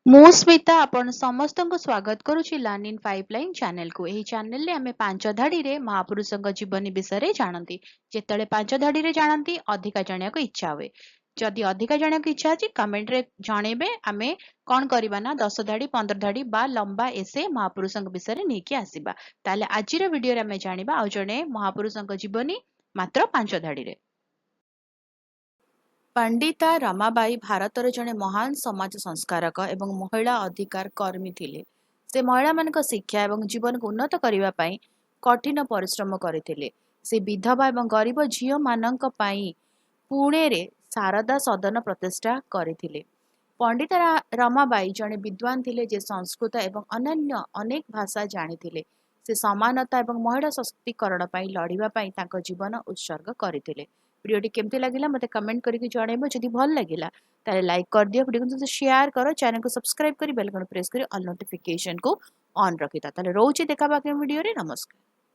ମୁଁ ସ୍ମିତା ଆପଣ ସମସ୍ତଙ୍କୁ ସ୍ୱାଗତ କରୁଛି ଲର୍ନ ଇନ୍ ପାଇପଲାଇନ ଚ୍ୟାନେଲକୁ। ଏହି ଚ୍ୟାନେଲରେ ଆମେ ପାଞ୍ଚ ଧାଡିରେ ମହାପୁରୁଷଙ୍କ ଜୀବନୀ ବିଷୟରେ ଜାଣନ୍ତି। ଯେତେବେଳେ ପାଞ୍ଚ ଧାଡିରେ ଜାଣନ୍ତି ଅଧିକା ଜାଣିବାକୁ ଇଚ୍ଛା ହୁଏ। ଯଦି ଅଧିକା ଜାଣିବାକୁ ଇଚ୍ଛା ଅଛି କମେଣ୍ଟରେ ଜଣେଇବେ। ଆମେ କଣ କରିବା ନା 10 ଧାଡି 15 ଧାଡି ବା ଲମ୍ବା ଏସେ ମହାପୁରୁଷଙ୍କ ବିଷୟରେ ନେଇକି ଆସିବା। ତାହେଲେ ଆଜିର ଭିଡିଓରେ ଆମେ ଜାଣିବା ଆଉ ଜଣେ ମହାପୁରୁଷଙ୍କ ଜୀବନୀ ମାତ୍ର 5 ଧାଡିରେ। ପଣ୍ଡିତା ରମାବାଇ ଭାରତର ଜଣେ ମହାନ ସମାଜ ସଂସ୍କାରକ ଏବଂ ମହିଳା ଅଧିକାର କର୍ମୀ ଥିଲେ। ସେ ମହିଳାମାନଙ୍କ ଶିକ୍ଷା ଏବଂ ଜୀବନକୁ ଉନ୍ନତ କରିବା ପାଇଁ କଠିନ ପରିଶ୍ରମ କରିଥିଲେ। ସେ ବିଧବା ଏବଂ ଗରିବ ଝିଅମାନଙ୍କ ପାଇଁ ପୁଣେରେ ଶାରଦା ସଦନ ପ୍ରତିଷ୍ଠା କରିଥିଲେ। ପଣ୍ଡିତା ରମାବାଇ ଜଣେ ବିଦ୍ୱାନ ଥିଲେ ଯେ ସଂସ୍କୃତ ଏବଂ ଅନ୍ୟାନ୍ୟ ଅନେକ ଭାଷା ଜାଣିଥିଲେ। ସେ ସମାନତା ଏବଂ ମହିଳା ସଶକ୍ତିକରଣ ପାଇଁ ଲଢ଼ିବା ପାଇଁ ତାଙ୍କ ଜୀବନ ଉତ୍ସର୍ଗ କରିଥିଲେ। ଭିଡ଼ିଓଟି କେମିତି ଲାଗିଲା ମୋତେ କମେଣ୍ଟ କରିକି ଜଣାଇବ। ଯଦି ଭଲ ଲାଗିଲା ତାହେଲେ ଲାଇକ୍ କରିଦିଅ, ଭିଡ଼ିଓକୁ ସେୟାର କର, ଚ୍ୟାନେଲକୁ ସବସ୍କ୍ରାଇବ କରି ବେଲ୍ ଆଇକନ୍ ପ୍ରେସ୍ କରି ଅଲ୍ ନୋଟିଫିକେସନକୁ ଅନ୍ ରଖିଥା। ତାହେଲେ ରହୁଛି ଦେଖା ବାକି ଭିଡ଼ିଓରେ। ନମସ୍କାର।